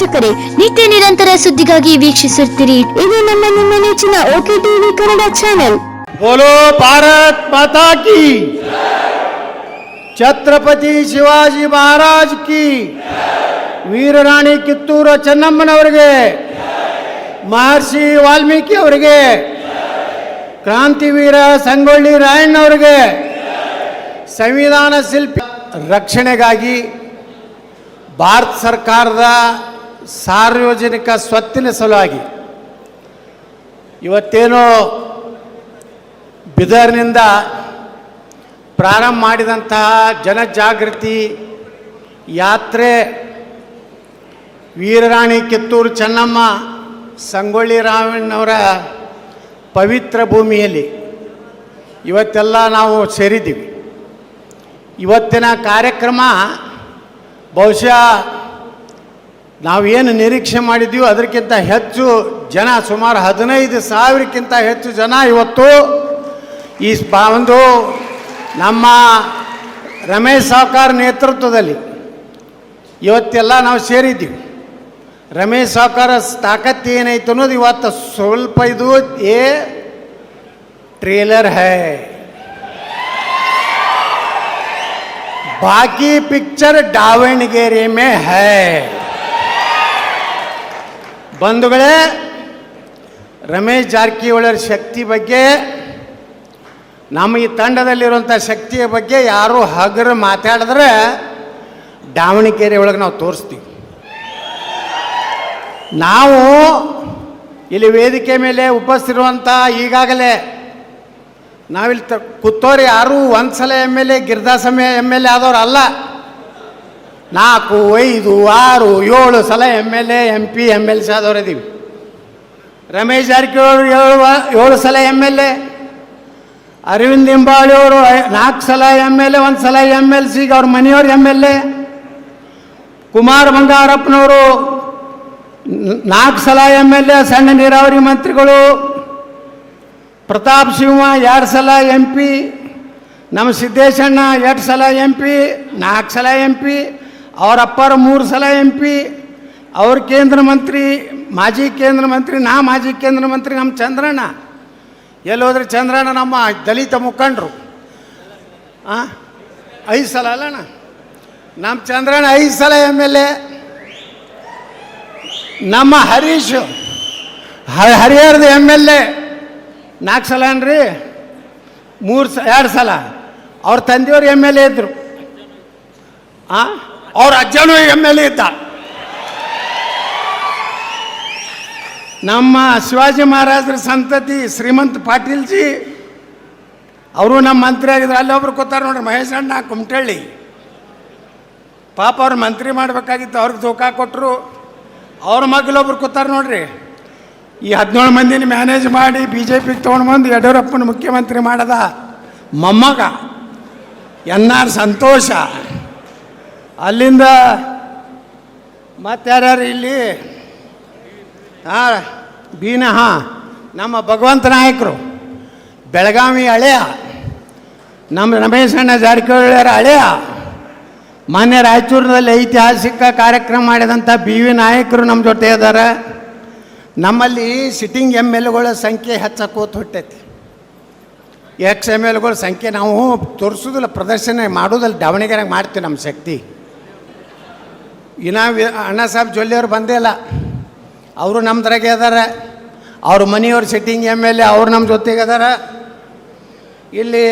ವೀಕ್ಷಕರೇ, ನಿತ್ಯ ನಿರಂತರ ಸುದ್ದಿಗಾಗಿ ವೀಕ್ಷಿಸುತ್ತೀರಿ ಇದು ನಿಮ್ಮ ನೆಚ್ಚಿನ ಓಕೆ ಟಿವಿ ಕನ್ನಡ ಚಾನೆಲ್. बोलो भारत माता की, ಛತ್ರಪತಿ ಶಿವಾಜಿ ಮಹಾರಾಜ್ ಕಿ, ವೀರರಾಣಿ ಕಿತ್ತೂರು ಚೆನ್ನಮ್ಮನವರಿಗೆ, ಮಹರ್ಷಿ ವಾಲ್ಮೀಕಿ ಅವರಿಗೆ, ಕ್ರಾಂತಿವೀರ ಸಂಗೊಳ್ಳಿ ರಾಯಣ್ಣವರಿಗೆ, ಸಂವಿಧಾನ ಶಿಲ್ಪಿ ರಕ್ಷಣೆಗಾಗಿ ಭಾರತ ಸರ್ಕಾರದ ಸಾರ್ವಜನಿಕ ಸ್ವತ್ತಿನ ಸಲುವಾಗಿ ಇವತ್ತೇನೋ ಬಿದರ್ನಿಂದ ಪ್ರಾರಂಭ ಮಾಡಿದಂತಹ ಜನಜಾಗೃತಿ ಯಾತ್ರೆ ವೀರರಾಣಿ ಕಿತ್ತೂರು ಚೆನ್ನಮ್ಮ ಸಂಗೊಳ್ಳಿ ರಾಯಣ್ಣವರ ಪವಿತ್ರ ಭೂಮಿಯಲ್ಲಿ ಇವತ್ತೆಲ್ಲ ನಾವು ಸೇರಿದ್ದೀವಿ. ಇವತ್ತಿನ ಕಾರ್ಯಕ್ರಮ ಬಹುಶಃ ನಾವೇನು ನಿರೀಕ್ಷೆ ಮಾಡಿದ್ದೀವಿ ಅದಕ್ಕಿಂತ ಹೆಚ್ಚು ಜನ, ಸುಮಾರು 15,000ಕ್ಕಿಂತ ಹೆಚ್ಚು ಜನ ಇವತ್ತು ಈ ಒಂದು ನಮ್ಮ ರಮೇಶ್ ಸಾವ್ಕಾರ್ ನೇತೃತ್ವದಲ್ಲಿ ಇವತ್ತೆಲ್ಲ ನಾವು ಸೇರಿದ್ದೀವಿ. ರಮೇಶ್ ಸಾವ್ಕಾರ ತಾಕತ್ತು ಏನೈತೆ ಅನ್ನೋದು ಇವತ್ತು ಸ್ವಲ್ಪ ಇದು ಟ್ರೇಲರ್ ಹೈ, ಬಾಕಿ ಪಿಕ್ಚರ್ ದಾವಣಗೆರೆ ಮೇ ಹೈ. ಬಂಧುಗಳೇ, ರಮೇಶ್ ಜಾರಕಿಹೊಳಿ ಶಕ್ತಿ ಬಗ್ಗೆ, ನಮ್ಮ ಈ ತಂಡದಲ್ಲಿರುವಂಥ ಶಕ್ತಿಯ ಬಗ್ಗೆ ಯಾರು ಹಗರು ಮಾತಾಡಿದ್ರೆ ದಾವಣಗೆರೆ ಒಳಗೆ ನಾವು ತೋರಿಸ್ತೀವಿ. ನಾವು ಇಲ್ಲಿ ವೇದಿಕೆ ಮೇಲೆ ಉಪಸ್ಥಿರುವಂಥ ಈಗಾಗಲೇ ನಾವಿಲ್ಲಿ ಕೂತೋರು ಯಾರೂ ಒಂದು ಸಲ MLA ಗಿರ್ದಾಸಮಯ MLA ಆದವ್ರು ಅಲ್ಲ. 4, 5, 6, 7 ಸಲ MLA MP MLC ಆದವ್ರು ಇದ್ದೀವಿ. ರಮೇಶ್ ಜಾರಕಿಹೊಳಿ 7 ಸಲ MLA, ಅರವಿಂದ್ ಲಿಂಬಾವಳಿ ಅವರು 4 ಸಲ MLA, 1 ಸಲ MLC, ಅವ್ರ ಮನೆಯವ್ರು MLA. ಕುಮಾರ್ ಬಂಗಾರಪ್ಪನವರು 4 ಸಲ MLA, ಸಣ್ಣ ನೀರಾವರಿ ಮಂತ್ರಿಗಳು. ಪ್ರತಾಪ್ ಸಿಂಹ 2 ಸಲ MP, ನಮ್ಮ ಸಿದ್ದೇಶಣ್ಣ 2 ಸಲ MP, 4 ಸಲ MP, ಅವ್ರ ಅಪ್ಪರು 3 ಸಲ MP, ಅವ್ರ ಕೇಂದ್ರ ಮಂತ್ರಿ, ಮಾಜಿ ಕೇಂದ್ರ ಮಂತ್ರಿ, ಮಾಜಿ ಕೇಂದ್ರ ಮಂತ್ರಿ ನಮ್ಮ ಚಂದ್ರಣ್ಣ. ಎಲ್ಲೋದ್ರೆ ಚಂದ್ರಣ್ಣ ನಮ್ಮ ದಲಿತ ಮುಖಂಡರು 5 ಸಲ ಅಲ್ಲಣ್ಣ, ನಮ್ಮ ಚಂದ್ರಣ್ಣ 5 ಸಲ MLA. ನಮ್ಮ ಹರೀಶ್ ಹರಿಹರದ MLA 4 ಸಲ ಅನ್ರಿ, 2 ಸಲ. ಅವ್ರ ತಂದೆಯವರು MLA ಇದ್ರು, ಅವ್ರ ಅಜ್ಜನೂ MLA ಇದ್ದ. ನಮ್ಮ ಶಿವಾಜಿ ಮಹಾರಾಜರ ಸಂತತಿ ಶ್ರೀಮಂತ್ ಪಾಟೀಲ್ಜಿ ಅವರು ನಮ್ಮ ಮಂತ್ರಿ ಆಗಿದ್ರು. ಅಲ್ಲಿ ಒಬ್ರು ಕೂತಾರ ನೋಡ್ರಿ, ಮಹೇಶ್ ಅಣ್ಣ ಕುಮಟಳ್ಳಿ. ಪಾಪ ಅವ್ರು ಮಂತ್ರಿ ಮಾಡಬೇಕಾಗಿತ್ತು, ಅವ್ರಿಗೆ ಧೋಕಾ ಕೊಟ್ಟರು. ಅವ್ರ ಮಗಳೊಬ್ರು ಕೂತಾರ ನೋಡ್ರಿ, ಈ 17 ಮಂದಿನ ಮ್ಯಾನೇಜ್ ಮಾಡಿ BJPಗೆ ತೊಗೊಂಡು ಬಂದು ಯಡಿಯೂರಪ್ಪನ ಮುಖ್ಯಮಂತ್ರಿ ಮಾಡದ ಮೊಮ್ಮಗ NR ಸಂತೋಷ. ಅಲ್ಲಿಂದ ಮತ್ತಾರ್ಯಾರು ಇಲ್ಲಿ ನಮ್ಮ ಭಗವಂತ ನಾಯಕರು ಬೆಳಗಾವಿ ಹಳೆಯ, ನಮ್ಮ ರಮೇಶಣ್ಣ ಜಾರಕಿಹೊಳಿಯವರ ಹಳೆಯ, ಮಾನ್ಯ ರಾಯಚೂರಿನಲ್ಲಿ ಐತಿಹಾಸಿಕ ಕಾರ್ಯಕ್ರಮ ಮಾಡಿದಂಥ BV ನಾಯಕರು ನಮ್ಮ ಜೊತೆ ಇದ್ದಾರೆ. ನಮ್ಮಲ್ಲಿ ಸಿಟ್ಟಿಂಗ್ MLAಗಳ ಸಂಖ್ಯೆ ಹೆಚ್ಚಾಕೋತ ಹೊಟ್ಟೈತಿ. MLAಗಳ ಸಂಖ್ಯೆ ನಾವು ತೋರಿಸೋದಿಲ್ಲ, ಪ್ರದರ್ಶನ ಮಾಡೋದಿಲ್ಲ, ದಾವಣಗೆರೆಗೆ ಮಾಡ್ತೀವಿ. ನಮ್ಮ ಶಕ್ತಿ ಇನ್ನು ಅಣ್ಣ ಸಾಹೇಬ್ ಜೊಲ್ಲೆಯವ್ರು ಬಂದೇ ಇಲ್ಲ, ಅವರು ನಮ್ಮದ್ರಾಗೆ ಇದ್ದಾರೆ. ಅವ್ರ ಮನೆಯವ್ರು ಸಿಟ್ಟಿಂಗ್ MLA, ಅವ್ರು ನಮ್ಮ ಜೊತೆಗೆ ಅದಾರ. ಇಲ್ಲಿ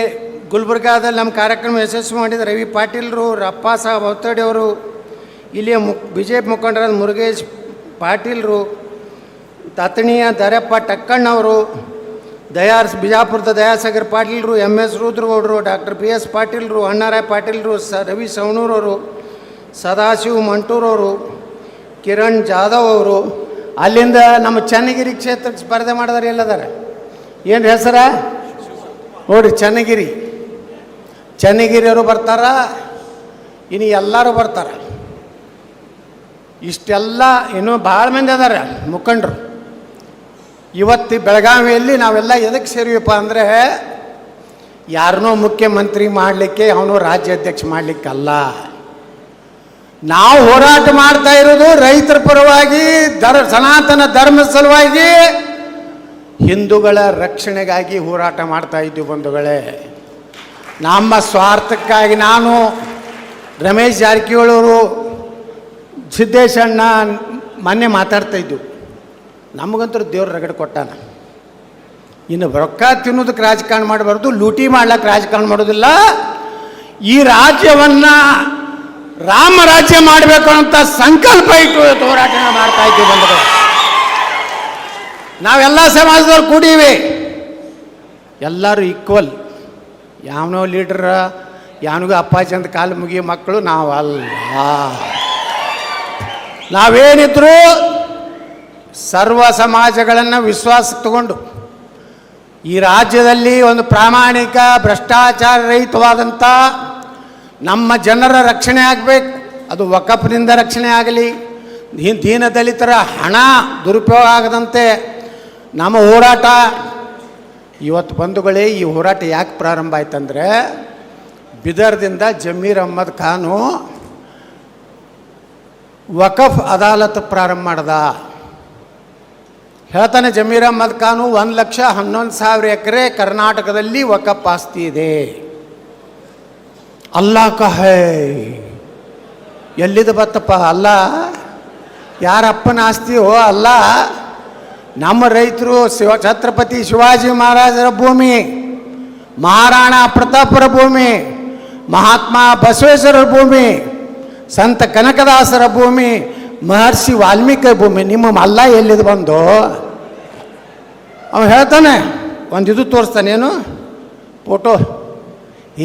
ಗುಲ್ಬರ್ಗಾದಲ್ಲಿ ನಮ್ಮ ಕಾರ್ಯಕ್ರಮ ಯಶಸ್ವಿ ಮಾಡಿದ ರವಿ ಪಾಟೀಲ್ರು, ರಪ್ಪ ಸಾಹೇಬ್ ಅವತಡಿಯವರು, ಇಲ್ಲಿಯ BJP ಮುಖಂಡರಾದ ಮುರುಗೇಶ್ ಪಾಟೀಲ್ರು, ತಾತಣಿಯ ದರ್ಯಪ್ಪ ಟಕ್ಕಣ್ಣವರು, ಬಿಜಾಪುರದ ದಯಾಸಾಗರ್ ಪಾಟೀಲ್ರು, MS ರುದ್ರಗೌಡರು, ಡಾಕ್ಟರ್ PS ಪಾಟೀಲ್ರು, ಅಣ್ಣಾರಾಯ್ ಪಾಟೀಲ್ರು, ರವಿ ಸವಣೂರವರು, ಸದಾಶಿವ್ ಮಂಟೂರವರು, ಕಿರಣ್ ಜಾಧವ್ ಅವರು. ಅಲ್ಲಿಂದ ನಮ್ಮ ಚನ್ನಗಿರಿ ಕ್ಷೇತ್ರಕ್ಕೆ ಸ್ಪರ್ಧೆ ಮಾಡಿದಾರೆ. ಎಲ್ಲದಾರೆ ಏನು ಹೆಸರ ನೋಡ್ರಿ, ಚನ್ನಗಿರಿಯವರು ಬರ್ತಾರ, ಇನ್ನು ಎಲ್ಲರೂ ಬರ್ತಾರೆ. ಇಷ್ಟೆಲ್ಲ ಇನ್ನೂ ಭಾಳ ಮಂದಿ ಅದಾರೆ ಮುಖಂಡರು. ಇವತ್ತು ಬೆಳಗಾವಿಯಲ್ಲಿ ನಾವೆಲ್ಲ ಎದಕ್ಕೆ ಸೇರಿವಪ್ಪ ಅಂದರೆ ಯಾರನ್ನೋ ಮುಖ್ಯಮಂತ್ರಿ ಮಾಡಲಿಕ್ಕೆ, ಅವನು ರಾಜ್ಯಾಧ್ಯಕ್ಷ ಮಾಡಲಿಕ್ಕಲ್ಲ. ನಾವು ಹೋರಾಟ ಮಾಡ್ತಾ ಇರೋದು ರೈತರ ಪರವಾಗಿ, ಸನಾತನ ಧರ್ಮ ಸಲುವಾಗಿ, ಹಿಂದೂಗಳ ರಕ್ಷಣೆಗಾಗಿ ಹೋರಾಟ ಮಾಡ್ತಾ ಇದ್ದೀವಿ ಬಂಧುಗಳೇ. ನಮ್ಮ ಸ್ವಾರ್ಥಕ್ಕಾಗಿ ನಾನು, ರಮೇಶ್ ಜಾರಕಿಹೊಳಿ ಅವರು, ಸಿದ್ದೇಶಣ್ಣ ಮೊನ್ನೆ ಮಾತಾಡ್ತಾ ಇದ್ದೆವು. ನಮಗಂತೂ ದೇವ್ರ ರಗಡೆ ಕೊಟ್ಟಾನ. ಇನ್ನು ರೊಕ್ಕ ತಿನ್ನೋದಕ್ಕೆ ರಾಜಕಾರಣ ಮಾಡಬಾರ್ದು, ಲೂಟಿ ಮಾಡ್ಲಿಕ್ಕೆ ರಾಜಕಾರಣ ಮಾಡೋದಿಲ್ಲ. ಈ ರಾಜ್ಯವನ್ನು ರಾಮ ರಾಜ್ಯ ಮಾಡಬೇಕು ಅಂತ ಸಂಕಲ್ಪ ಇಟ್ಟು ಹೋರಾಟ ಮಾಡ್ತಾ ಇದ್ದೀವಿ ಬಂಧುಗಳು. ನಾವೆಲ್ಲ ಸಮಾಜದವ್ರು ಕೂಡೀವಿ, ಎಲ್ಲರೂ ಈಕ್ವಲ್. ಯಾವನೋ ಲೀಡ್ರ, ಯಾವನಿಗೂ ಅಪ್ಪಾಜಿ ಕಾಲು ಮುಗಿಯೋ ಮಕ್ಕಳು ನಾವಲ್ಲ. ನಾವೇನಿದ್ರು ಸರ್ವ ಸಮಾಜಗಳನ್ನು ವಿಶ್ವಾಸ ತಗೊಂಡು ಈ ರಾಜ್ಯದಲ್ಲಿ ಒಂದು ಪ್ರಾಮಾಣಿಕ ಭ್ರಷ್ಟಾಚಾರ ರಹಿತವಾದಂಥ ನಮ್ಮ ಜನರ ರಕ್ಷಣೆ ಆಗಬೇಕು. ಅದು ವಕಫ್ನಿಂದ ರಕ್ಷಣೆ ಆಗಲಿ, ದೀನ ದಲಿತರ ಹಣ ದುರುಪಯೋಗ ಆಗದಂತೆ ನಮ್ಮ ಹೋರಾಟ. ಇವತ್ತು ಬಂಧುಗಳೇ, ಈ ಹೋರಾಟ ಯಾಕೆ ಪ್ರಾರಂಭ ಆಯ್ತಂದರೆ, ಬಿದರ್ದಿಂದ ಜಮೀರ್ ಅಹ್ಮದ್ ಖಾನು ವಕಫ್ ಅದಾಲತ್ ಪ್ರಾರಂಭ ಮಾಡ್ದ. ಹೇಳ್ತಾನೆ ಜಮೀರ್ ಅಹ್ಮದ್ ಖಾನು, 1,11,000 ಎಕರೆ ಕರ್ನಾಟಕದಲ್ಲಿ ವಕಫ್ ಆಸ್ತಿ ಇದೆ. ಅಲ್ಲಾ ಕಾ ಹೈ, ಎಲ್ಲಿದು ಬತ್ತಪ್ಪ ಅಲ್ಲ? ಯಾರಪ್ಪನ ಆಸ್ತಿಯೋ ಅಲ್ಲ. ನಮ್ಮ ರೈತರು ಛತ್ರಪತಿ ಶಿವಾಜಿ ಮಹಾರಾಜರ ಭೂಮಿ, ಮಹಾರಾಣಾ ಪ್ರತಾಪರ ಭೂಮಿ, ಮಹಾತ್ಮ ಬಸವೇಶ್ವರರ ಭೂಮಿ, ಸಂತ ಕನಕದಾಸರ ಭೂಮಿ, ಮಹರ್ಷಿ ವಾಲ್ಮೀಕಿ ಭೂಮಿ. ನಿಮ್ಮ ಅಲ್ಲ ಎಲ್ಲಿದು ಬಂದು? ಅವ ಹೇಳ್ತಾನೆ, ಒಂದು ಇದು ತೋರಿಸ್ತಾನೆ, ಏನು ಫೋಟೋ,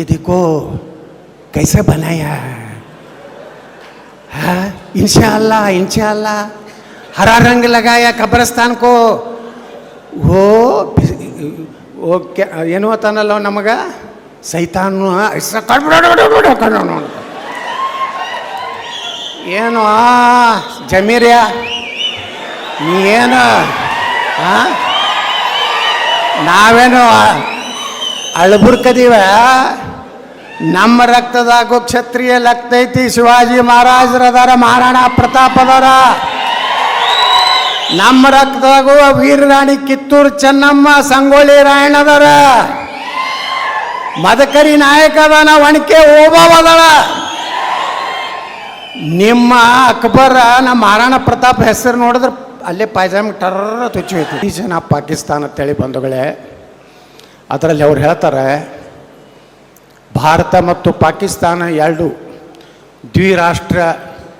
ಇದಕ್ಕೋ ಕೈಸೆ ಬನಾಯ, हाँ इंशाअल्लाह हरा रंग लगाया कब्रस्तान को. वो क्या ಏನು ಅಂತಾನಲ್ಲ ನಮಗ ಸೈತಾನು ಏನು ಜಮೀರ್ಯ ನೀ ಏನು ನಾವೇನು ಅಳಬುರ್ಕದೀವ? ನಮ್ಮ ರಕ್ತದಾಗೋ ಕ್ಷತ್ರಿಯ ರಕ್ತ ಐತಿ. ಶಿವಾಜಿ ಮಹಾರಾಜರದಾರ, ಮಹಾರಾಣಾ ಪ್ರತಾಪದಾರ. ನಮ್ಮ ರಕ್ತದಾಗೋ ವೀರರಾಣಿ ಕಿತ್ತೂರು ಚೆನ್ನಮ್ಮ, ಸಂಗೊಳ್ಳಿ ರಾಯಣ್ಣದಾರ. ಮದಕರಿ ನಾಯಕ ಅದಾನ, ಒಣಕೆ ಓಬವ್ವದಾಳ. ನಿಮ್ಮ ಅಕ್ಬರ ನಮ್ಮ ಮಹಾರಾಣಾ ಪ್ರತಾಪ್ ಹೆಸರು ನೋಡಿದ್ರೆ ಅಲ್ಲೇ ಪಾಯ್ಜಾಮ ಟರ್ರ ತುಚ್ಚಿ ಹೋಯ್ತು. ಈ ಜನ ಪಾಕಿಸ್ತಾನ ಅಂತೇಳಿ ಬಂಧುಗಳೇ, ಅದರಲ್ಲಿ ಅವ್ರು ಹೇಳ್ತಾರೆ, ಭಾರತ ಮತ್ತು ಪಾಕಿಸ್ತಾನ ಎರಡು ದ್ವಿರಾಷ್ಟ್ರ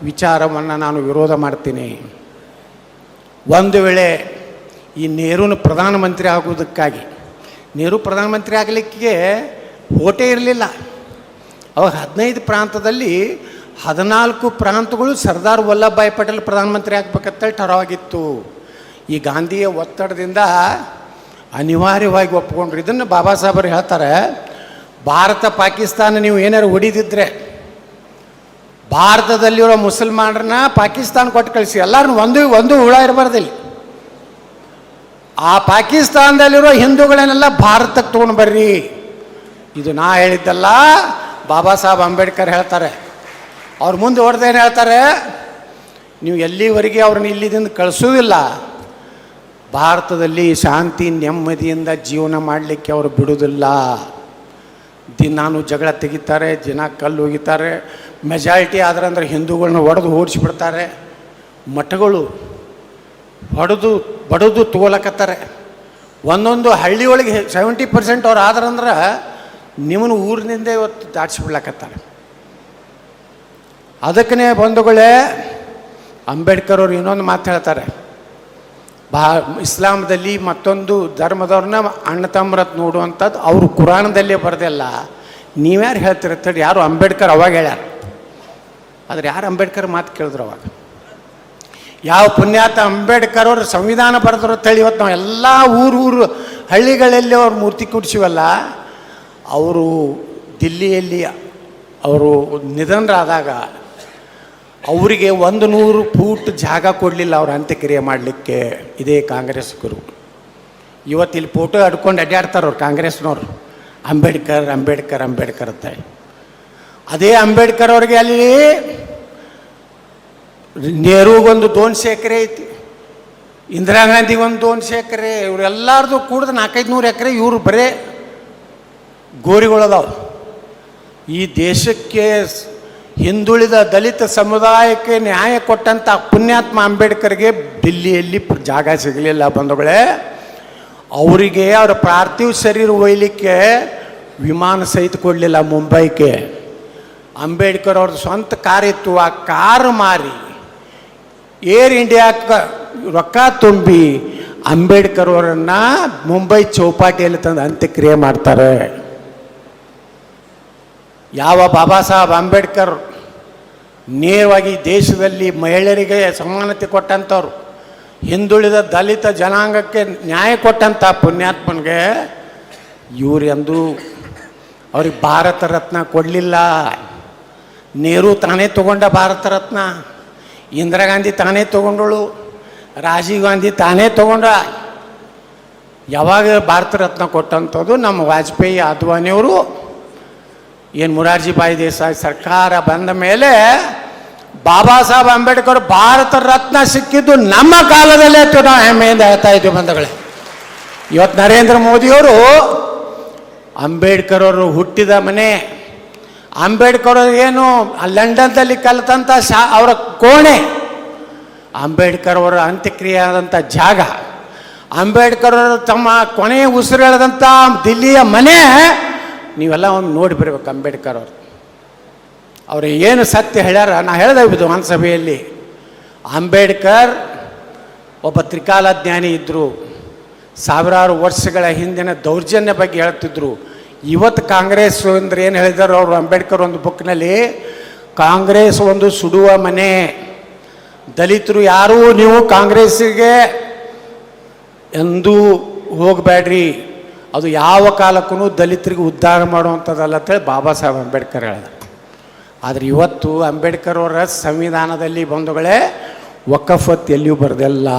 ವಿಚಾರವನ್ನು ನಾನು ವಿರೋಧ ಮಾಡ್ತೀನಿ. ಒಂದು ವೇಳೆ ಈ ನೆಹರೂನ ಪ್ರಧಾನಮಂತ್ರಿ ಆಗೋದಕ್ಕಾಗಿ, ನೆಹರು ಪ್ರಧಾನಮಂತ್ರಿ ಆಗಲಿಕ್ಕೆ ಓಟೇ ಇರಲಿಲ್ಲ. ಅವಾಗ 15 ಪ್ರಾಂತದಲ್ಲಿ 14 ಪ್ರಾಂತಗಳು ಸರ್ದಾರ್ ವಲ್ಲಭಭಾಯಿ ಪಟೇಲ್ ಪ್ರಧಾನಮಂತ್ರಿ ಆಗಬೇಕಂತೇಳಿ ಠರಾವಾಗಿತ್ತು. ಈ ಗಾಂಧಿಯ ಒತ್ತಡದಿಂದ ಅನಿವಾರ್ಯವಾಗಿ ಒಪ್ಪಿಕೊಂಡ್ರು. ಇದನ್ನು ಬಾಬಾ ಸಾಹೇಬರು ಹೇಳ್ತಾರೆ, ಭಾರತ ಪಾಕಿಸ್ತಾನ ನೀವು ಏನಾರು ಹೊಡಿದಿದ್ರೆ ಭಾರತದಲ್ಲಿರೋ ಮುಸಲ್ಮಾನರನ್ನ ಪಾಕಿಸ್ತಾನ ಕೊಟ್ಟು ಕಳಿಸಿ, ಎಲ್ಲರೂ ಒಂದು ಹುಳ ಇರಬಾರ್ದಿಲ್ಲ. ಆ ಪಾಕಿಸ್ತಾನದಲ್ಲಿರೋ ಹಿಂದೂಗಳನ್ನೆಲ್ಲ ಭಾರತಕ್ಕೆ ತೊಗೊಂಡು ಬರ್ರಿ. ಇದು ನಾ ಹೇಳಿದ್ದಲ್ಲ, ಬಾಬಾ ಸಾಹೇಬ್ ಅಂಬೇಡ್ಕರ್ ಹೇಳ್ತಾರೆ. ಅವ್ರ ಮುಂದೆ ಹೊಡೆದೇನು ಹೇಳ್ತಾರೆ, ನೀವು ಎಲ್ಲಿವರೆಗೆ ಅವ್ರನ್ನ ಇಲ್ಲಿದಿಂದ ಕಳಿಸೋದಿಲ್ಲ, ಭಾರತದಲ್ಲಿ ಶಾಂತಿ ನೆಮ್ಮದಿಯಿಂದ ಜೀವನ ಮಾಡಲಿಕ್ಕೆ ಅವರು ಬಿಡೋದಿಲ್ಲ. ದಿನಾನು ಜಗಳ ತೆಗಿತಾರೆ, ದಿನ ಕಲ್ಲು ಹೋಗಿತಾರೆ. ಮೆಜಾರಿಟಿ ಆದ್ರೆ ಅಂದ್ರೆ ಹಿಂದೂಗಳನ್ನ ಹೊಡೆದು ಓಡಿಸಿಬಿಡ್ತಾರೆ. ಮಠಗಳು ಬಡದು ತಗೋಲಕತ್ತಾರೆ. ಒಂದೊಂದು ಹಳ್ಳಿ ಒಳಗೆ 70% ಅವ್ರು ಆದ್ರಂದ್ರೆ ನಿಮ್ಮನ್ನು ಊರಿನಿಂದ ಇವತ್ತು ದಾಟಿಸ್ಬಿಡ್ಲಕತ್ತಾರೆ. ಅದಕ್ಕೇ ಬಂಧುಗಳೇ, ಅಂಬೇಡ್ಕರ್ ಅವರು ಇನ್ನೊಂದು ಮಾತು ಹೇಳ್ತಾರೆ, ಇಸ್ಲಾಮದಲ್ಲಿ ಮತ್ತೊಂದು ಧರ್ಮದವ್ರನ್ನ ಅಣ್ಣ ತಮ್ಮರತ್ ನೋಡುವಂಥದ್ದು ಅವರು ಕುರಾನದಲ್ಲೇ ಬರೆದಿಲ್ಲ. ನೀವ್ಯಾರು ಹೇಳ್ತಿರತ್ತೇಳಿ, ಯಾರು ಅಂಬೇಡ್ಕರ್ ಅವಾಗ ಹೇಳ್ಯಾರ. ಆದರೆ ಯಾರು ಅಂಬೇಡ್ಕರ್ ಮಾತು ಕೇಳಿದ್ರು ಅವಾಗ? ಯಾವ ಪುಣ್ಯಾತ ಅಂಬೇಡ್ಕರ್ ಅವರು ಸಂವಿಧಾನ ಬರೆದ್ರು ಅಂತೇಳಿ ಇವತ್ತು ನಾವು ಎಲ್ಲ ಊರು ಹಳ್ಳಿಗಳಲ್ಲಿ ಅವ್ರು ಮೂರ್ತಿ ಕೂಡಿಸಿವಲ್ಲ. ಅವರು ದಿಲ್ಲಿಯಲ್ಲಿ ಅವರು ನಿಧನರಾದಾಗ ಅವರಿಗೆ 100 ಫೂಟ್ ಜಾಗ ಕೊಡಲಿಲ್ಲ ಅವ್ರ ಅಂತ್ಯಕ್ರಿಯೆ ಮಾಡಲಿಕ್ಕೆ ಇದೇ ಕಾಂಗ್ರೆಸ್ಗರು. ಇವತ್ತು ಇಲ್ಲಿ ಫೋಟೋ ಹಿಡ್ಕೊಂಡು ಅಡ್ಡಾಡ್ತಾರೆ ಅವ್ರು ಕಾಂಗ್ರೆಸ್ನವ್ರು, ಅಂಬೇಡ್ಕರ್ ಅಂಬೇಡ್ಕರ್ ಅಂಬೇಡ್ಕರ್ ಅಂತ. ಅದೇ ಅಂಬೇಡ್ಕರ್ ಅವ್ರಿಗೆ ಅಲ್ಲಿ ನೆಹರೂಗೊಂದು 200 ಎಕರೆ ಐತಿ, ಇಂದಿರಾ ಗಾಂಧಿಗೊಂದು 200 ಎಕರೆ, ಇವರೆಲ್ಲಾರ್ದು ಕೂಡಿದ 400-500 ಎಕರೆ ಇವರು ಬರೇ ಗೋರಿಗಳದಾವ. ಈ ದೇಶಕ್ಕೆ ಹಿಂದುಳಿದ ದಲಿತ ಸಮುದಾಯಕ್ಕೆ ನ್ಯಾಯ ಕೊಟ್ಟಂಥ ಪುಣ್ಯಾತ್ಮ ಅಂಬೇಡ್ಕರ್ಗೆ ದಿಲ್ಲಿಯಲ್ಲಿ ಜಾಗ ಸಿಗಲಿಲ್ಲ ಬಂಧುಗಳೇ. ಅವರಿಗೆ ಅವರ ಪಾರ್ಥಿವ ಶರೀರ ಒಯ್ಯಲಿಕ್ಕೆ ವಿಮಾನ ಸಹಿತ ಕೊಡಲಿಲ್ಲ ಮುಂಬೈಗೆ. ಅಂಬೇಡ್ಕರ್ ಅವ್ರದ್ದು ಸ್ವಂತ ಕಾರ್ ಇತ್ತು, ಆ ಕಾರು ಮಾರಿ ಏರ್ ಇಂಡಿಯಾಕ್ಕೆ ರೊಕ್ಕ ತುಂಬಿ ಅಂಬೇಡ್ಕರ್ ಅವರನ್ನು ಮುಂಬೈ ಚೌಪಾಟಿಯಲ್ಲಿ ತಂದು ಅಂತ್ಯಕ್ರಿಯೆ ಮಾಡ್ತಾರೆ. ಯಾವ ಬಾಬಾ ಸಾಹೇಬ್ ಅಂಬೇಡ್ಕರ್ ನೇರವಾಗಿ ದೇಶದಲ್ಲಿ ಮಹಿಳೆಯರಿಗೆ ಸಮಾನತೆ ಕೊಟ್ಟಂಥವ್ರು, ಹಿಂದುಳಿದ ದಲಿತ ಜನಾಂಗಕ್ಕೆ ನ್ಯಾಯ ಕೊಟ್ಟಂಥ ಪುಣ್ಯಾತ್ಮನಿಗೆ ಇವರು ಎಂದು ಅವ್ರಿಗೆ ಭಾರತ ರತ್ನ ಕೊಡಲಿಲ್ಲ. ನೆಹರು ತಾನೇ ತಗೊಂಡ ಭಾರತ ರತ್ನ, ಇಂದಿರಾ ಗಾಂಧಿ ತಾನೇ ತಗೊಂಡಳು, ರಾಜೀವ್ ಗಾಂಧಿ ತಾನೇ ತಗೊಂಡ. ಯಾವಾಗ ಭಾರತ ರತ್ನ ಕೊಟ್ಟಂಥದ್ದು ನಮ್ಮ ವಾಜಪೇಯಿ ಅದ್ವಾನಿಯವರು. ಏನು ಮೊರಾರ್ಜಿ ಭಾಯಿ ದೇಸಾಯಿ ಸರ್ಕಾರ ಬಂದ ಮೇಲೆ ಬಾಬಾ ಸಾಹೇಬ್ ಅಂಬೇಡ್ಕರ್ ಭಾರತ ರತ್ನ ಸಿಕ್ಕಿದ್ದು ನಮ್ಮ ಕಾಲದಲ್ಲೇ ಇತ್ತು. ನಾವು ಹೆಮ್ಮೆಯಿಂದ ಹೇಳ್ತಾ ಇದ್ದೀವಿ ಬಂಧುಗಳೇ. ಇವತ್ತು ನರೇಂದ್ರ ಮೋದಿಯವರು ಅಂಬೇಡ್ಕರ್ ಅವರು ಹುಟ್ಟಿದ ಮನೆ, ಅಂಬೇಡ್ಕರ್ ಅವರು ಏನು ಲಂಡನ್ದಲ್ಲಿ ಕಲಿತಂಥ ಅವರ ಕೋಣೆ, ಅಂಬೇಡ್ಕರ್ ಅವರ ಅಂತ್ಯಕ್ರಿಯೆ ಆದಂಥ ಜಾಗ, ಅಂಬೇಡ್ಕರ್ ಅವರು ತಮ್ಮ ಕೊನೆಯ ಉಸಿರೆಳೆದಂಥ ದಿಲ್ಲಿಯ ಮನೆ, ನೀವೆಲ್ಲ ಒಂದು ನೋಡಿ ಬರಬೇಕು. ಅಂಬೇಡ್ಕರ್ ಅವರು ಏನು ಸತ್ಯ ಹೇಳ್ಯಾರ ನಾ ಹೇಳ್ದೆ ವಿಧಾನಸಭೆಯಲ್ಲಿ. ಅಂಬೇಡ್ಕರ್ ಒಬ್ಬ ತ್ರಿಕಾಲಜ್ಞಾನಿ ಇದ್ದರು, ಸಾವಿರಾರು ವರ್ಷಗಳ ಹಿಂದಿನ ದೌರ್ಜನ್ಯ ಬಗ್ಗೆ ಹೇಳ್ತಿದ್ರು. ಇವತ್ತು ಕಾಂಗ್ರೆಸ್ ಅಂದ್ರೆ ಏನು ಹೇಳಿದಾರೋ ಅವರು ಅಂಬೇಡ್ಕರ್ ಒಂದು ಬುಕ್ನಲ್ಲಿ, ಕಾಂಗ್ರೆಸ್ ಒಂದು ಸುಡುವ ಮನೆ, ದಲಿತರು ಯಾರೂ ನೀವು ಕಾಂಗ್ರೆಸ್ಸಿಗೆ ಎಂದೂ ಹೋಗಬೇಡ್ರಿ, ಅದು ಯಾವ ಕಾಲಕ್ಕೂ ದಲಿತರಿಗೆ ಉದ್ಧಾರ ಮಾಡುವಂಥದ್ದಲ್ಲ ಅಂತೇಳಿ ಬಾಬಾ ಸಾಹೇಬ್ ಅಂಬೇಡ್ಕರ್ ಹೇಳಿದ. ಆದರೆ ಇವತ್ತು ಅಂಬೇಡ್ಕರ್ ಅವರ ಸಂವಿಧಾನದಲ್ಲಿ ಬಂಧುಗಳೇ ವಕಫತ್ ಎಲ್ಲಿಯೂ ಬರೆದಿಲ್ಲ.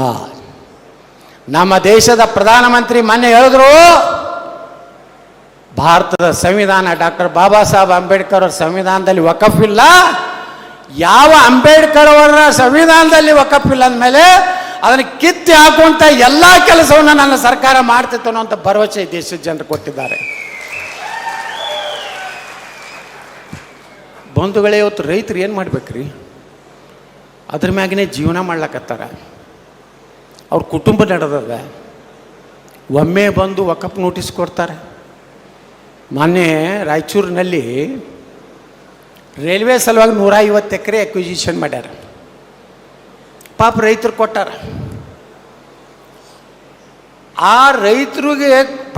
ನಮ್ಮ ದೇಶದ ಪ್ರಧಾನಮಂತ್ರಿ ಮೊನ್ನೆ ಹೇಳಿದ್ರು, ಭಾರತದ ಸಂವಿಧಾನ ಡಾಕ್ಟರ್ ಬಾಬಾ ಸಾಹೇಬ್ ಅಂಬೇಡ್ಕರ್ ಅವರ ಸಂವಿಧಾನದಲ್ಲಿ ವಕಫ್ ಇಲ್ಲ. ಯಾವ ಅಂಬೇಡ್ಕರ್ ಅವರ ಸಂವಿಧಾನದಲ್ಲಿ ವಕಫ್ ಇಲ್ಲ ಅಂದಮೇಲೆ ಅದನ್ನು ಕಿತ್ತಿ ಹಾಕುವಂಥ ಎಲ್ಲ ಕೆಲಸವನ್ನು ನನ್ನ ಸರ್ಕಾರ ಮಾಡ್ತಿತ್ತು ಅನ್ನೋಂಥ ಭರವಸೆ ದೇಶದ ಜನರು ಕೊಟ್ಟಿದ್ದಾರೆ. ಬಂಧುಗಳೇ, ಇವತ್ತು ರೈತರು ಏನು ಮಾಡ್ಬೇಕ್ರಿ? ಅದ್ರ ಮ್ಯಾಗನೇ ಜೀವನ ಮಾಡ್ಲಕತ್ತಾರ, ಅವ್ರ ಕುಟುಂಬ ನಡೆದದ. ಒಮ್ಮೆ ಬಂದು ವಕಫ್ ನೋಟಿಸ್ ಕೊಡ್ತಾರೆ. ಮೊನ್ನೆ ರಾಯಚೂರಿನಲ್ಲಿ ರೈಲ್ವೆ ಸಲುವಾಗಿ 150 ಎಕರೆ ಅಕ್ವಿಜಿಷನ್ ಮಾಡ್ಯಾರ. ಪಾಪ ರೈತರು ಕೊಟ್ಟಾರ. ಆ ರೈತರಿಗೆ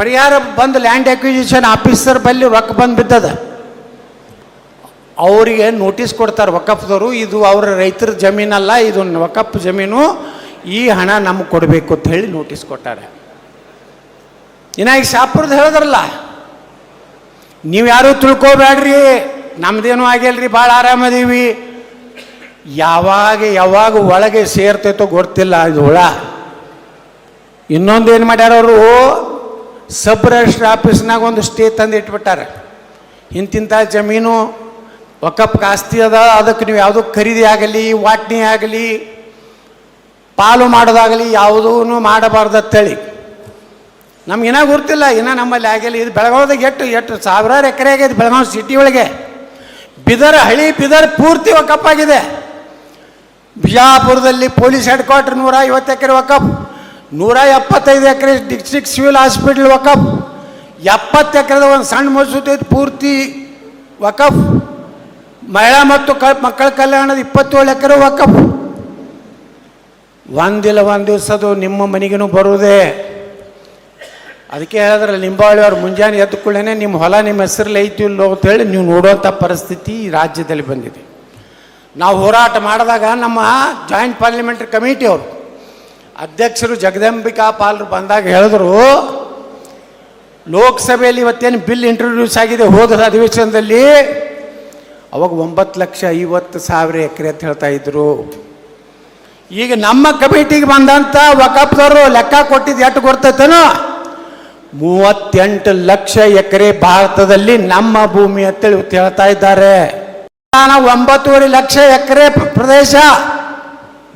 ಪರಿಹಾರ ಬಂದು ಲ್ಯಾಂಡ್ ಅಕ್ವಿಜಿಷನ್ ಆಫೀಸರ್ ಬಲ್ಲಿ ರೊಕ್ಕ ಬಂದು ಬಿದ್ದದ. ಅವರಿಗೆ ನೋಟಿಸ್ ಕೊಡ್ತಾರೆ ವಕಫ್ದವರು, ಇದು ಅವರ ರೈತರ ಜಮೀನಲ್ಲ, ಇದು ವಕಫ್ ಜಮೀನು, ಈ ಹಣ ನಮಗೆ ಕೊಡಬೇಕು ಅಂತ ಹೇಳಿ ನೋಟಿಸ್ ಕೊಟ್ಟಾರೆ. ಇನ್ನು ಈಗ ಶಾಪುರದ ಹೇಳಿದ್ರಲ್ಲ, ನೀವು ಯಾರೂ ತಿಳ್ಕೊಬೇಡ್ರಿ, ನಮ್ದೇನು ಆಗಿಲ್ರಿ, ಭಾಳ ಆರಾಮದೀವಿ. ಯಾವಾಗ ಒಳಗೆ ಸೇರ್ತೈತೋ ಗೊತ್ತಿಲ್ಲ ಇದು ಹುಳ. ಇನ್ನೊಂದು ಏನು ಮಾಡ್ಯಾರ ಅವರು, ಸಬ್ ರಿಜಿಸ್ಟ್ರ್ ಆಫೀಸ್ನಾಗ ಒಂದು ಸ್ಟೇ ತಂದು ಇಟ್ಬಿಟ್ಟಾರೆ. ಇಂತಿಂಥ ಜಮೀನು ವಕಫ್ ಆಸ್ತಿ ಅದ, ಅದಕ್ಕೆ ನೀವು ಯಾವುದೋ ಖರೀದಿ ಆಗಲಿ, ವಾಟ್ನಿ ಆಗಲಿ, ಪಾಲು ಮಾಡೋದಾಗಲಿ ಯಾವುದೂ ಮಾಡಬಾರ್ದು ಅಂತೇಳಿ. ನಮ್ಗೇನ ಗೊತ್ತಿಲ್ಲ, ಇನ್ನೂ ನಮ್ಮಲ್ಲಿ ಆಗಿಲ್ಲ. ಇದು ಬೆಳಗಾವಿದಾಗ ಎಷ್ಟು ಸಾವಿರಾರು ಎಕರೆ ಆಗಿದೆ. ಬೆಳಗಾವಿ ಸಿಟಿ ಒಳಗೆ ಬಿದರ್, ಹಳಿ ಬಿದರ್ ಪೂರ್ತಿ ವಕಫ್ ಆಗಿದೆ. ಬಿಜಾಪುರದಲ್ಲಿ ಪೊಲೀಸ್ ಹೆಡ್ ಕ್ವಾರ್ಟರ್ 150 ಎಕರೆ ವಕಫ್, 175 ಎಕರೆ ಡಿಸ್ಟ್ರಿಕ್ಟ್ ಸಿವಿಲ್ ಹಾಸ್ಪಿಟಲ್ ವಕಫ್, 70 ಎಕರೆದ ಒಂದು ಸಣ್ಣ ಮಸೂತಿ ಪೂರ್ತಿ ವಕಫ್, ಮಹಿಳಾ ಮತ್ತು ಮಕ್ಕಳ ಕಲ್ಯಾಣದ 27 ಎಕರೆ ವಕಫ್. ಒಂದಿಲ್ಲ ಒಂದು ದಿವಸದು ನಿಮ್ಮ ಮನೆಗೂ ಬರುವುದೇ. ಅದಕ್ಕೆ ಹೇಳಿದ್ರಲ್ಲ, ಲಿಂಬಾವಳಿ ಅವ್ರು ಮುಂಜಾನೆ ಎದ್ದು ಕೂಡಲೇ ನಿಮ್ಮ ಹೊಲ ನಿಮ್ಮ ಹೆಸರಲ್ಲಿ ಐತಿಲ್ಲೋ ಅಂತೇಳಿ ನೀವು ನೋಡುವಂಥ ಪರಿಸ್ಥಿತಿ ಈ ರಾಜ್ಯದಲ್ಲಿ ಬಂದಿದೆ. ನಾವು ಹೋರಾಟ ಮಾಡಿದಾಗ ನಮ್ಮ ಜಾಯಿಂಟ್ ಪಾರ್ಲಿಮೆಂಟ್ರಿ ಕಮಿಟಿ ಅವರು ಅಧ್ಯಕ್ಷರು ಜಗದಂಬಿಕಾ ಪಾಲ್ರು ಬಂದಾಗ ಹೇಳಿದ್ರು, ಲೋಕಸಭೆಯಲ್ಲಿ ಇವತ್ತೇನು ಬಿಲ್ ಇಂಟ್ರೊಡ್ಯೂಸ್ ಆಗಿದೆ ಹೋದ ಅಧಿವೇಶನದಲ್ಲಿ, ಅವಾಗ 9,50,000 ಎಕರೆ ಅಂತ ಹೇಳ್ತಾ ಇದ್ರು. ಈಗ ನಮ್ಮ ಕಮಿಟಿಗೆ ಬಂದಂಥ ವಕಫ್ದವರು ಲೆಕ್ಕ ಕೊಟ್ಟಿದ್ದು ಎಷ್ಟು ಗೊತ್ತೈತೇನೋ, 38 ಲಕ್ಷ ಎಕರೆ ಭಾರತದಲ್ಲಿ ನಮ್ಮ ಭೂಮಿ ಅಂತೇಳಿ ಹೇಳ್ತಾ ಇದ್ದಾರೆ. 9.5 ಲಕ್ಷ ಎಕರೆ ಪ್ರದೇಶ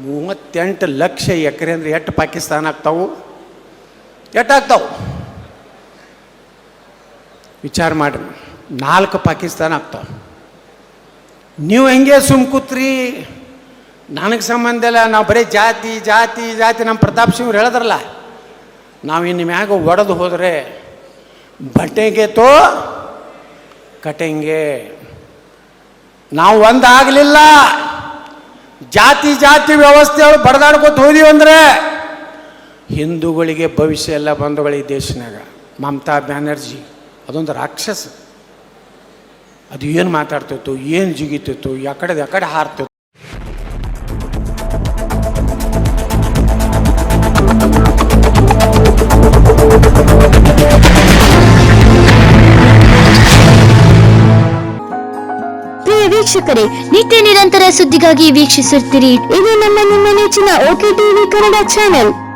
38 ಲಕ್ಷ ಎಕರೆ ಅಂದರೆ ಎಷ್ಟು ಪಾಕಿಸ್ತಾನ ಆಗ್ತಾವು? ಎಷ್ಟಾಗ್ತಾವು ವಿಚಾರ ಮಾಡಿರಿ. 4 ಪಾಕಿಸ್ತಾನ ಆಗ್ತಾವೆ. ನೀವು ಹೆಂಗೆ ಕೂತ್ರಿ? ನನಗೆ ಸಂಬಂಧ ಇಲ್ಲ, ನಾವು ಬರೀ ಜಾತಿ ಜಾತಿ ಜಾತಿ. ನಮ್ಮ ಪ್ರತಾಪ್ ಸಿಂಗ್ ಹೇಳಿದ್ರಲ್ಲ, ನಾವು ಇನ್ನು ಮ್ಯಾಗ ಒಡೆದು ಹೋದರೆ ಬಟ್ಟೆಗೆ ತೋ ಕಟೆಂಗೆ. ನಾವು ಒಂದಾಗಲಿಲ್ಲ, ಜಾತಿ ಜಾತಿ ವ್ಯವಸ್ಥೆಗಳು ಬಡದಾಡ್ಕೊತ ಹೋದೀವಿ ಅಂದರೆ ಹಿಂದೂಗಳಿಗೆ ಭವಿಷ್ಯ ಎಲ್ಲ ಬಂಧುಗಳು ಈ ದೇಶನಾಗ. ಮಮತಾ ಬ್ಯಾನರ್ಜಿ ಅದೊಂದು ರಾಕ್ಷಸ. ಅದು ಏನು ಮಾತಾಡ್ತಿತ್ತು, ಏನು ಜಿಗಿತಿತ್ತು, ಯಾಕಡೆ ಹಾರ್ತಿತ್ತು. ಪ್ರಿಯ ವೀಕ್ಷಕರೇ, ನಿತ್ಯ ನಿರಂತರ ಸುದ್ದಿಗಾಗಿ ವೀಕ್ಷಿಸುತ್ತೀರಿ ಇದು ನಿಮ್ಮ ನೆಚ್ಚಿನ ಓಕೆ ಟಿವಿ ಕನ್ನಡ ಚಾನೆಲ್.